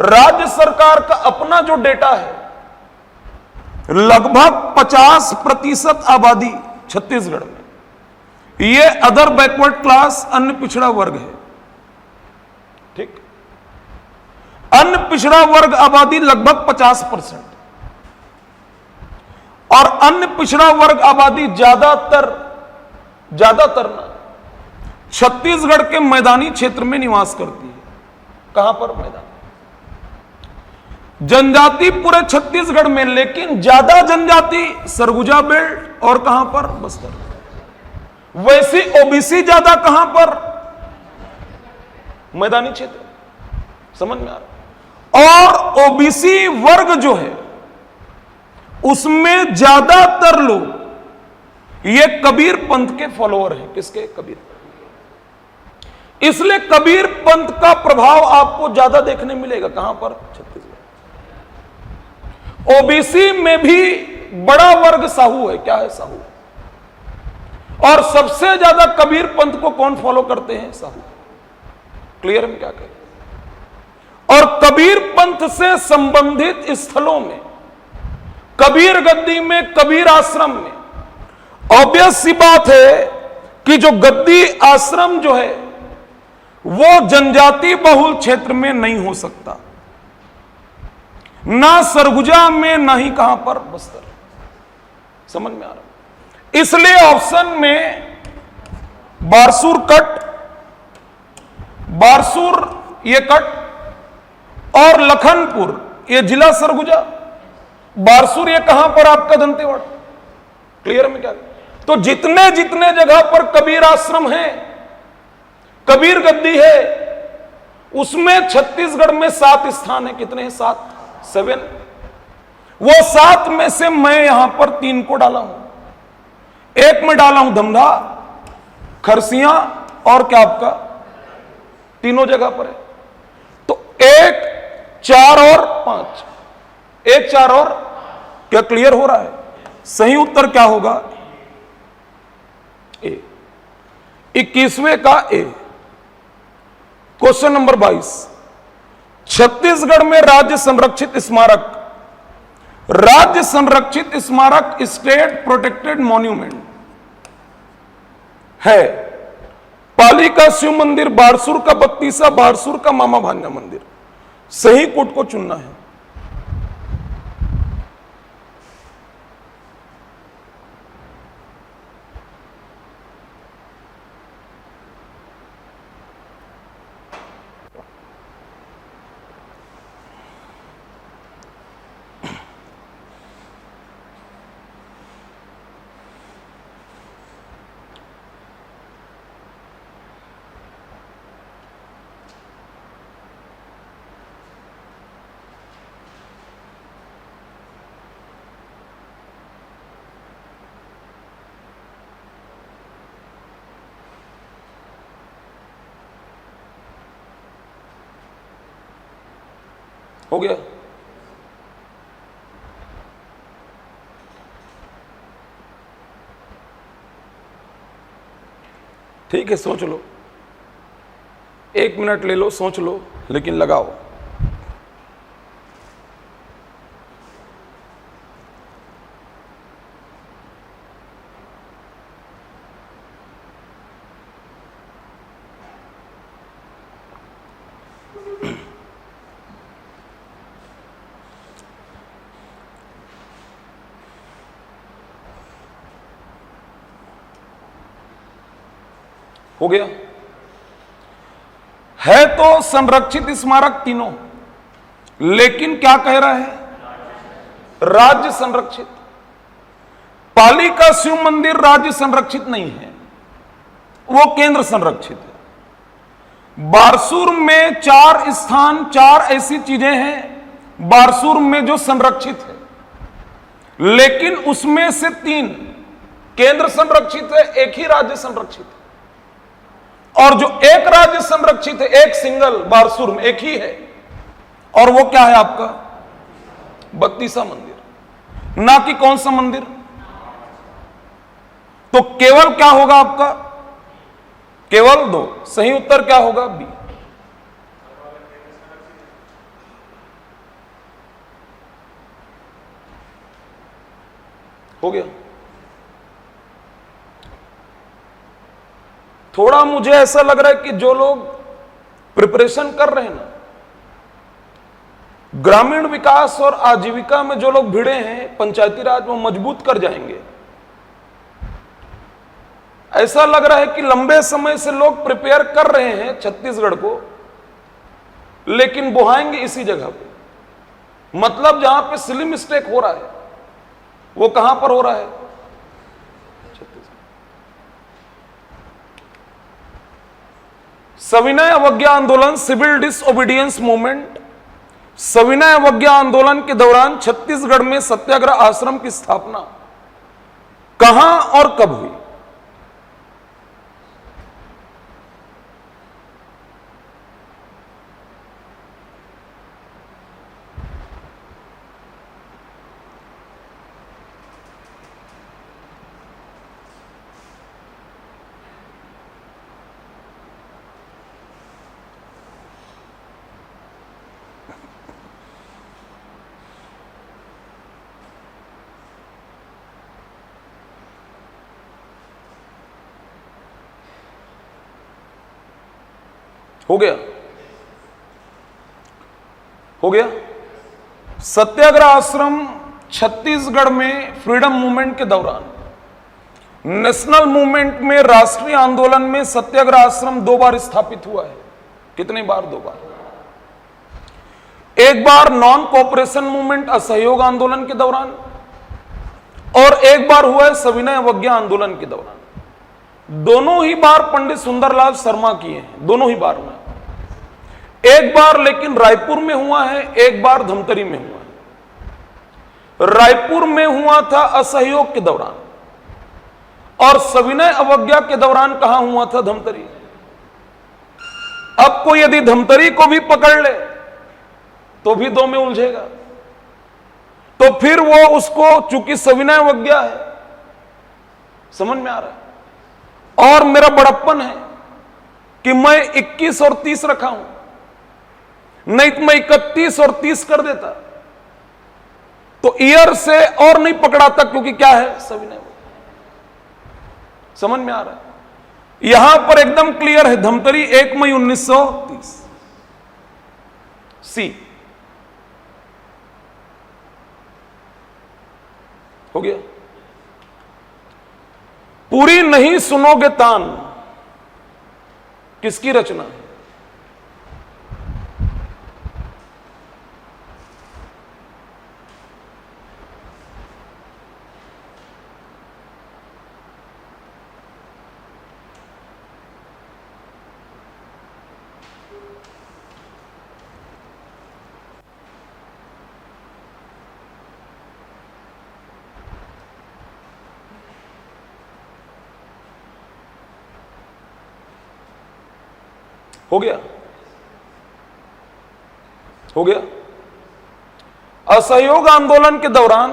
राज्य सरकार का अपना जो डेटा है, लगभग 50% आबादी छत्तीसगढ़ में ये अदर बैकवर्ड क्लास, अन्य पिछड़ा वर्ग है। ठीक। अन्य पिछड़ा वर्ग आबादी लगभग 50%, और अन्य पिछड़ा वर्ग आबादी ज्यादातर ना छत्तीसगढ़ के मैदानी क्षेत्र में निवास करती है। कहां पर? मैदान। जनजाति पूरे छत्तीसगढ़ में, लेकिन ज्यादा जनजाति सरगुजा बेल्ट और कहां पर? बस्तर। वैसी ओबीसी ज्यादा कहां पर? मैदानी क्षेत्र। समझ में आ रहा? और ओबीसी वर्ग जो है उसमें ज्यादातर लोग ये कबीर पंथ के फॉलोअर हैं। किसके? कबीर। इसलिए कबीर पंथ का प्रभाव आपको ज्यादा देखने मिलेगा। कहां पर? छत्तीसगढ़। ओबीसी में भी बड़ा वर्ग साहू है। क्या है? साहू। और सबसे ज्यादा कबीर पंथ को कौन फॉलो करते हैं? साहू। क्लियर में क्या कहें? और कबीर पंथ से संबंधित स्थलों में, कबीर गद्दी में, कबीर आश्रम में, ऑब्वियस सी बात है कि जो गद्दी आश्रम जो है वो जनजाति बहुल क्षेत्र में नहीं हो सकता, ना सरगुजा में, ना ही कहां पर? बस्तर। समझ में आ रहा? इसलिए ऑप्शन में बारसूर कट, बारसूर ये कट, और लखनपुर ये जिला सरगुजा, बारसूर ये कहां पर? आपका दंतेवाड़ा। क्लियर में क्या? तो जितने जितने जगह पर कबीर आश्रम है, कबीर गद्दी है, उसमें छत्तीसगढ़ में 7 स्थान है। कितने हैं? 7। वो 7 में से मैं यहां पर 3 को डाला हूं। एक में डाला हूं धमधा, खरसिया और क्या आपका? तीनों जगह पर है। तो 1, 4 और 5, 1, 4 और क्या? क्लियर हो रहा है? सही उत्तर क्या होगा? ए। 21वें का ए। क्वेश्चन नंबर 22, छत्तीसगढ़ में राज्य संरक्षित स्मारक राज्य संरक्षित स्मारक स्टेट प्रोटेक्टेड मॉन्यूमेंट है पाली का शिव मंदिर, बारसूर का बत्तीसा, बारसूर का मामा भान्जा मंदिर। सही कोट को चुनना है। हो गया? ठीक है, सोच लो, 1 मिनट ले लो, सोच लो, लेकिन लगाओ। हो गया? है तो संरक्षित स्मारक तीनों, लेकिन क्या कह रहा है? राज्य संरक्षित। पाली का शिव मंदिर राज्य संरक्षित नहीं है, वो केंद्र संरक्षित है। बारसूर में 4 स्थान, 4 ऐसी चीजें हैं बारसूर में जो संरक्षित है, लेकिन उसमें से 3 केंद्र संरक्षित है, 1 ही राज्य संरक्षित है। और जो 1 राज्य संरक्षित है, 1 सिंगल बारसूर में 1 ही है, और वो क्या है आपका? बत्तीसा मंदिर। ना कि कौन सा मंदिर? तो केवल क्या होगा आपका? केवल 2। सही उत्तर क्या होगा? बी। हो गया? थोड़ा मुझे ऐसा लग रहा है कि जो लोग प्रिपरेशन कर रहे हैं ना, ग्रामीण विकास और आजीविका में जो लोग भिड़े हैं पंचायती राज, वो मजबूत कर जाएंगे। ऐसा लग रहा है कि लंबे समय से लोग प्रिपेयर कर रहे हैं छत्तीसगढ़ को, लेकिन बुहाएंगे इसी जगह पे। मतलब जहां पे सिली मिस्टेक हो रहा है वो कहां पर हो रहा है? सविनय अवज्ञा आंदोलन, सिविल डिसओबीडियंस मूवमेंट। सविनय अवज्ञा आंदोलन के दौरान छत्तीसगढ़ में सत्याग्रह आश्रम की स्थापना कहां और कब हुई? हो गया? हो गया? सत्याग्रह आश्रम छत्तीसगढ़ में फ्रीडम मूवमेंट के दौरान, नेशनल मूवमेंट में, राष्ट्रीय आंदोलन में सत्याग्रह आश्रम 2 बार स्थापित हुआ है। कितनी बार? 2 बार। एक बार नॉन कोऑपरेशन मूवमेंट, असहयोग आंदोलन के दौरान, और एक बार हुआ है सविनय अवज्ञा आंदोलन के दौरान। दोनों ही बार पंडित सुंदरलाल शर्मा किए हैं, दोनों ही बार में। एक बार लेकिन रायपुर में हुआ है, एक बार धमतरी में हुआ है। रायपुर में हुआ था असहयोग के दौरान, और सविनय अवज्ञा के दौरान कहां हुआ था? धमतरी। अब कोई यदि धमतरी को भी पकड़ ले तो भी 2 में उलझेगा, तो फिर वो उसको, चूंकि सविनय अवज्ञा है, समझ में आ रहा है। और मेरा बड़प्पन है कि मैं 21 और 30 रखा हूं, नहीं तो मैं 31 और 30 कर देता, तो ईयर से और नहीं पकड़ाता, क्योंकि क्या है, सविनय। समझ में आ रहा है? यहां पर एकदम क्लियर है, धमतरी 1 मई 1930। सी हो गया। पूरी नहीं सुनोगे तान किसकी रचना है? हो गया, हो गया। असहयोग आंदोलन के दौरान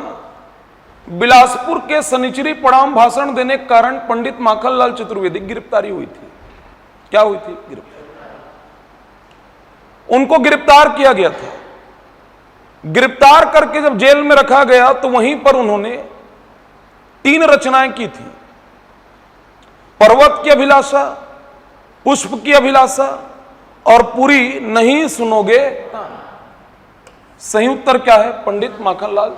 बिलासपुर के सनिचरी पड़ाव भाषण देने के कारण पंडित माखनलाल चतुर्वेदी की गिरफ्तारी हुई थी। क्या हुई थी? गिरफ्तार। उनको गिरफ्तार किया गया था। गिरफ्तार करके जब जेल में रखा गया तो वहीं पर उन्होंने 3 रचनाएं की थी। पर्वत की अभिलाषा, पुष्प की अभिलाषा और पूरी नहीं सुनोगे। सही उत्तर क्या है? पंडित माखनलाल।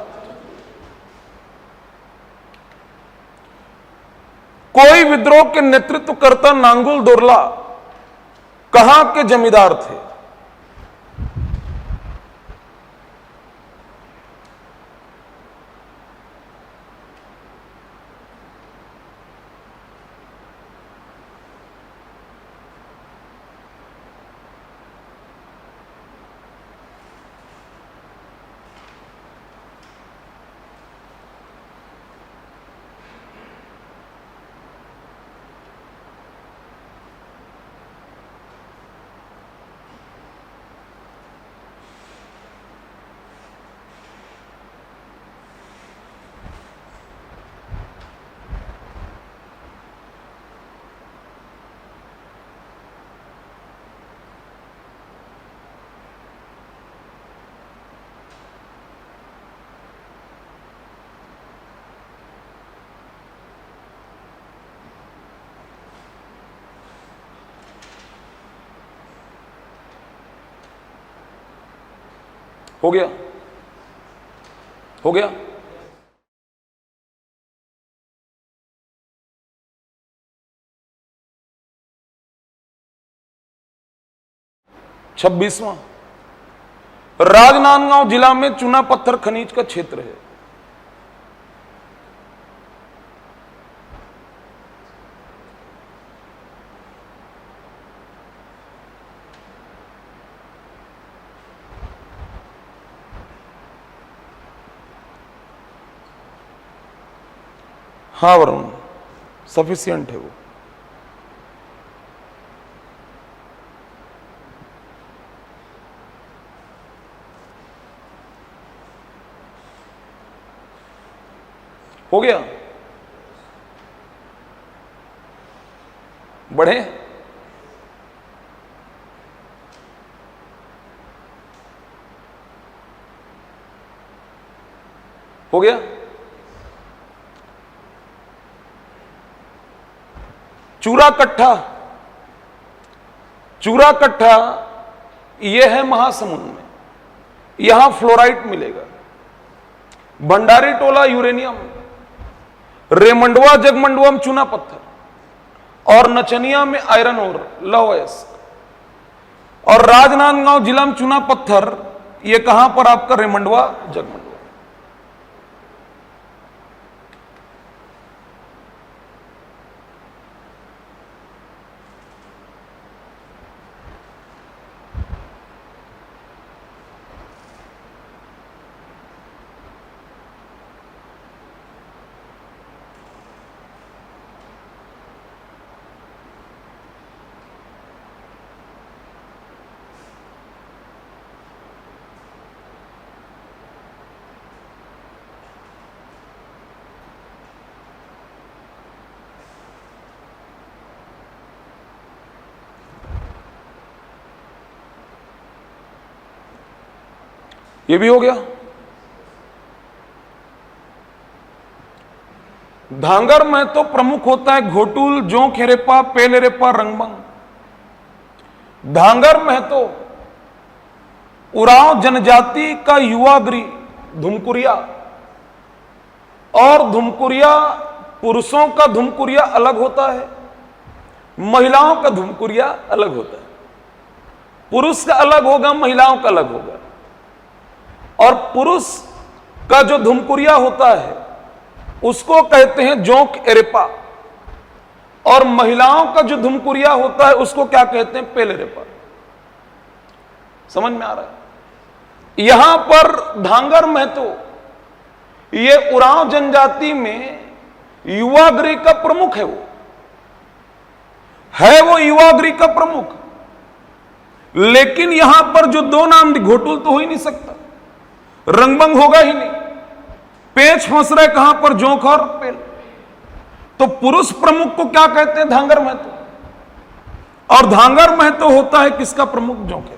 कोई विद्रोह के नेतृत्व करता नांगुल दोरला कहां के जमींदार थे? हो गया, हो गया। छब्बीसवां, राजनांदगांव जिला में चूना पत्थर खनिज का क्षेत्र है। हाँ वरुण, सफिशियंट है वो। हो गया, बढ़े। हो गया। चूरा कट्ठा, चूरा कट्ठा यह है महासमुंद में, यहां फ्लोराइट मिलेगा। भंडारी टोला यूरेनियम, रेमंडवा जगमंडवा में चूना पत्थर और नचनिया में आयरन और लौह अयस्क। और राजनांदगांव जिला में चूना पत्थर, यह कहां पर आपका? रेमंडवा जगमंडवा। ये भी हो गया। धांगर में तो प्रमुख होता है घोटुल, जोंक हेरेपा, पेलेरेपा, रंगबंग। धांगर में तो उरांव जनजाति का युवा गृह धुमकुरिया, और धुमकुरिया पुरुषों का धुमकुरिया अलग होता है, महिलाओं का धुमकुरिया अलग होता है। पुरुष का अलग होगा, महिलाओं का अलग होगा। और पुरुष का जो धुमकुरिया होता है उसको कहते हैं जोंक एरेपा, और महिलाओं का जो धुमकुरिया होता है उसको क्या कहते हैं, पेलेरेपा। समझ में आ रहा है? यहां पर धांगर में तो ये उरांव जनजाति में युवा गृह का प्रमुख है, वो युवा गृह का प्रमुख। लेकिन यहां पर जो दो नाम, घोटुल तो हो ही नहीं सकता, रंगबंग होगा ही नहीं, पेच फंस रहे कहां पर, जोंक और पेल। तो पुरुष प्रमुख को क्या कहते हैं, धांगर महतो। और धांगर महतो होता है किसका प्रमुख, जोंक हेरेपा।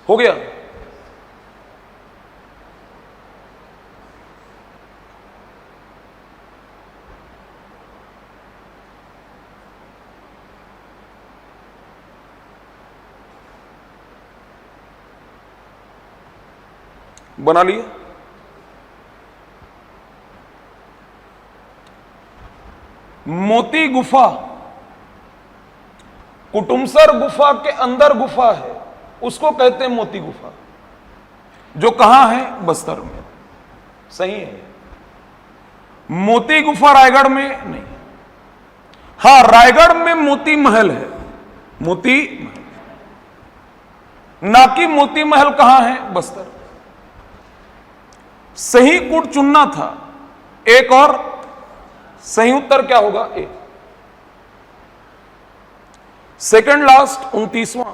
हो गया? बना लिए? मोती गुफा कुटुमसर गुफा के अंदर गुफा है, उसको कहते हैं मोती गुफा, जो कहां है, बस्तर में। सही है? मोती गुफा रायगढ़ में नहीं। हां, रायगढ़ में मोती महल है, मोती महल, ना कि मोती महल कहां है, बस्तर। सही कूट चुनना था एक, और सही उत्तर क्या होगा, ए। सेकंड लास्ट 29वां,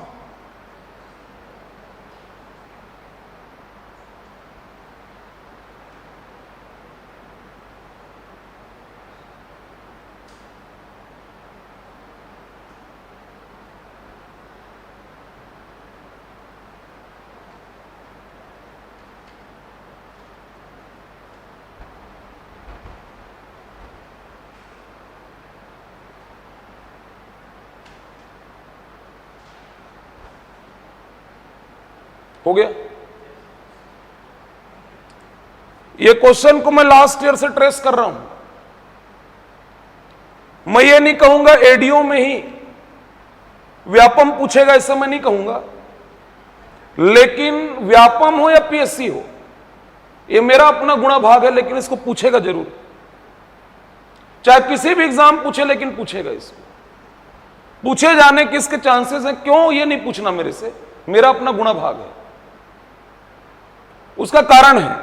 हो गया? ये क्वेश्चन को मैं लास्ट ईयर से ट्रेस कर रहा हूं। मैं ये नहीं कहूंगा एडीओ में ही व्यापम पूछेगा, ऐसा मैं नहीं कहूंगा। लेकिन व्यापम हो या पीएससी हो, ये मेरा अपना गुणा भाग है, लेकिन इसको पूछेगा जरूर। चाहे किसी भी एग्जाम पूछे, लेकिन पूछेगा इसको। पूछे जाने के इसके चांसेस हैं। क्यों ये नहीं पूछना मेरे से, मेरा अपना गुणा भाग है। उसका कारण है,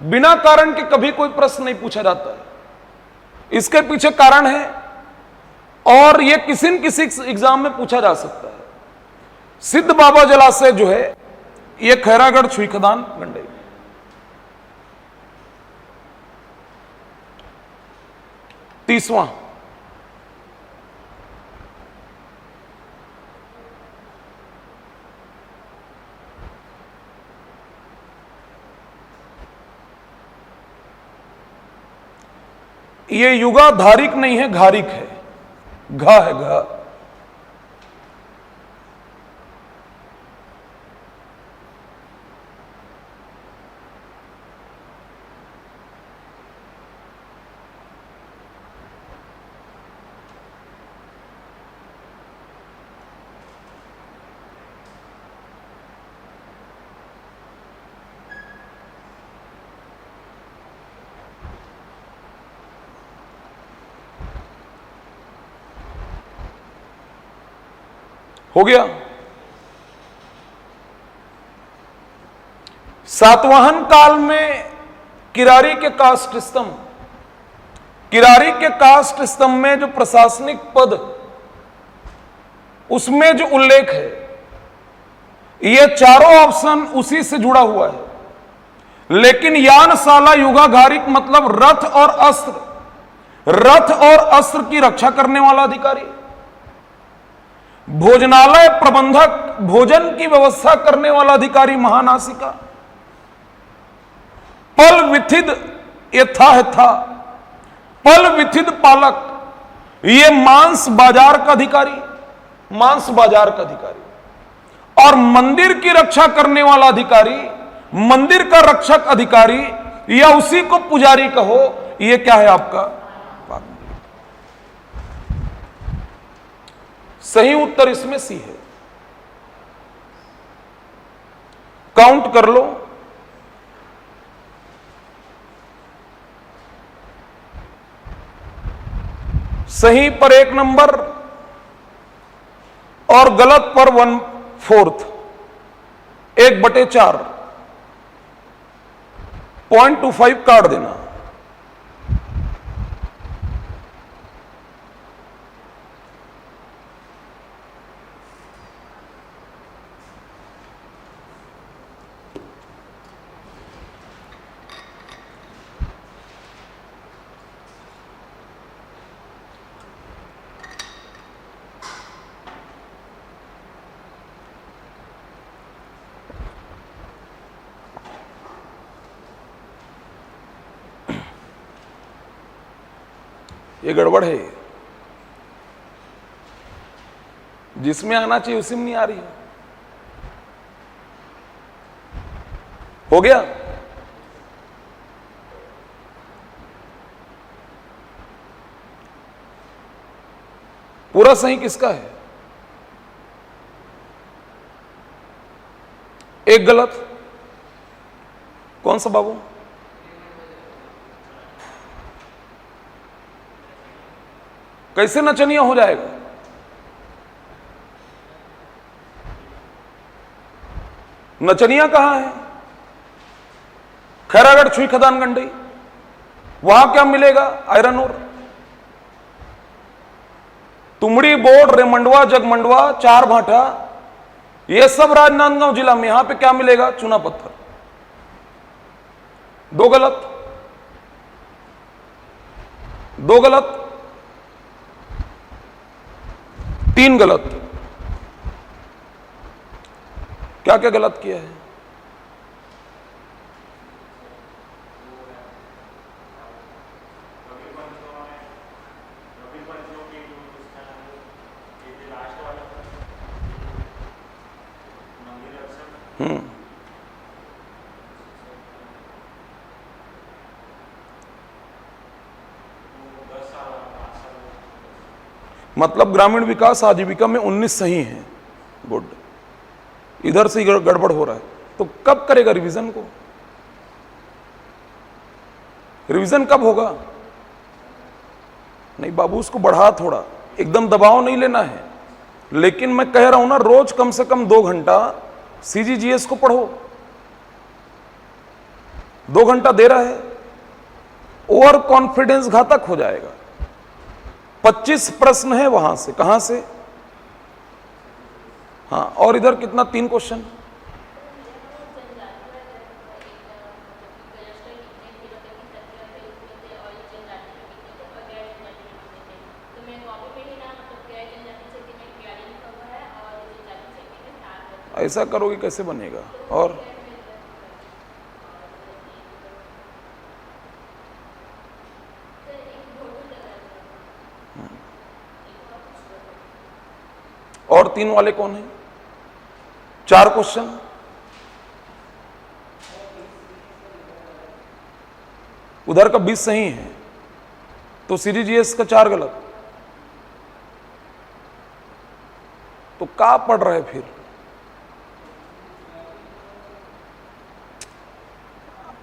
बिना कारण के कभी कोई प्रश्न नहीं पूछा जाता है। इसके पीछे कारण है, और यह किसी न किसी एग्जाम में पूछा जा सकता है। सिद्ध बाबा जलाशय जो है, यह खैरागढ़ छुई खदान गंडई। तीसवां, ये युगा धारिक नहीं है, घारिक है, घा है, घा। हो गया। सातवाहन काल में किरारी के कास्ट स्तंभ, किरारी के कास्ट स्तंभ में जो प्रशासनिक पद, उसमें जो उल्लेख है, ये चारों ऑप्शन उसी से जुड़ा हुआ है। लेकिन यानशाला युगागारिक मतलब रथ और अस्त्र, रथ और अस्त्र की रक्षा करने वाला अधिकारी, भोजनालय प्रबंधक, भोजन की व्यवस्था करने वाला अधिकारी महानासिका, पल विथिद यथा पल विथिद पालक, ये मांस बाजार का अधिकारी, मांस बाजार का अधिकारी, और मंदिर की रक्षा करने वाला अधिकारी, मंदिर का रक्षक अधिकारी, या उसी को पुजारी कहो, ये क्या है आपका? सही उत्तर इसमें सी है। काउंट कर लो। सही पर 1 नंबर और गलत पर 1/4, 1/4, 0.25 काट देना। ये गड़बड़ है, जिसमें आना चाहिए उसी में नहीं आ रही है। हो गया। पूरा सही किसका है? एक गलत। कौन सा बाबू? कैसे नचनिया हो जाएगा? नचनिया कहां है? खैरागढ़ छुई खदान गंडई, वहां क्या मिलेगा? Iron ore. तुमड़ी, बोर्ड, रेमंडवा, जगमंडवा, चार भाटा, ये सब राजनांदगांव जिला में। यहां पे क्या मिलेगा? चूना पत्थर। 2 गलत, 2 गलत, 3 गलत। क्या क्या गलत किया है? मतलब ग्रामीण विकास आजीविका में 19 सही है। गुड। इधर से गड़बड़ हो रहा है, तो कब करेगा रिवीजन को? रिवीजन कब होगा? नहीं बाबू, उसको बढ़ा थोड़ा, एकदम दबाव नहीं लेना है। लेकिन मैं कह रहा हूं ना, रोज कम से कम 2 घंटा सीजीजीएस को पढ़ो। 2 घंटा दे रहा है, ओवर कॉन्फिडेंस घातक हो जाएगा। 25 प्रश्न है वहां से, कहां से? हाँ, और इधर कितना? 3 क्वेश्चन। ऐसा करोगे कैसे बनेगा? और 3 वाले कौन है? 4 क्वेश्चन। उधर का 20 सही है, तो सीजीजीएस का 4 गलत। तो क्या पढ़ रहे फिर?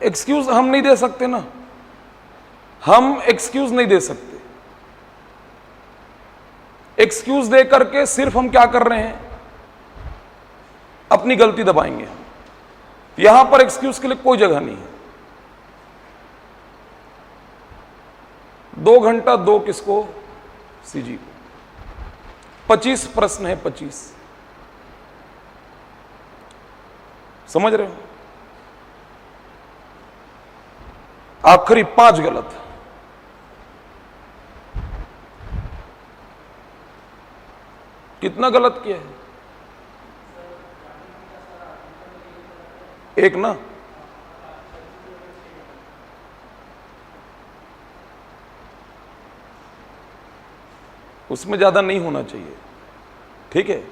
एक्सक्यूज हम नहीं दे सकते ना, हम एक्सक्यूज नहीं दे सकते। एक्सक्यूज दे करके सिर्फ हम क्या कर रहे हैं? अपनी गलती दबाएंगे हम। यहां पर एक्सक्यूज के लिए कोई जगह नहीं है। 2 घंटा दो किसको? सीजी को। 25 प्रश्न है, 25। समझ रहे हो? आखिरी 5 गलत। कितना गलत किया है? एक ना। उसमें ज्यादा नहीं होना चाहिए, ठीक है?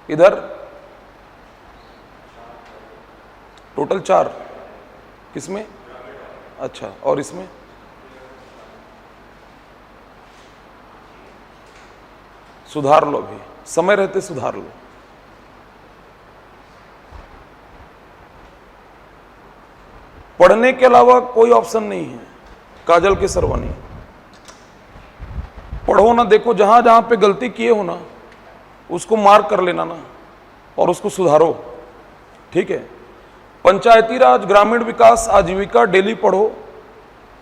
इधर टोटल 4। किसमें? अच्छा, और इसमें? सुधार लो, भी समय रहते सुधार लो। पढ़ने के अलावा कोई ऑप्शन नहीं है। काजल के सरवानी, पढ़ो ना, देखो जहां जहां पे गलती किए हो ना उसको मार्क कर लेना ना और उसको सुधारो, ठीक है? पंचायती राज, ग्रामीण विकास, आजीविका डेली पढ़ो,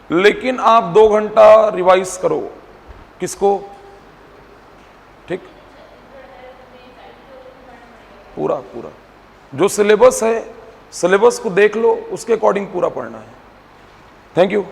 लेकिन आप 2 घंटा रिवाइज करो। किसको? ठीक, पूरा पूरा जो सिलेबस है, सिलेबस को देख लो, उसके अकॉर्डिंग पूरा पढ़ना है। Thank you.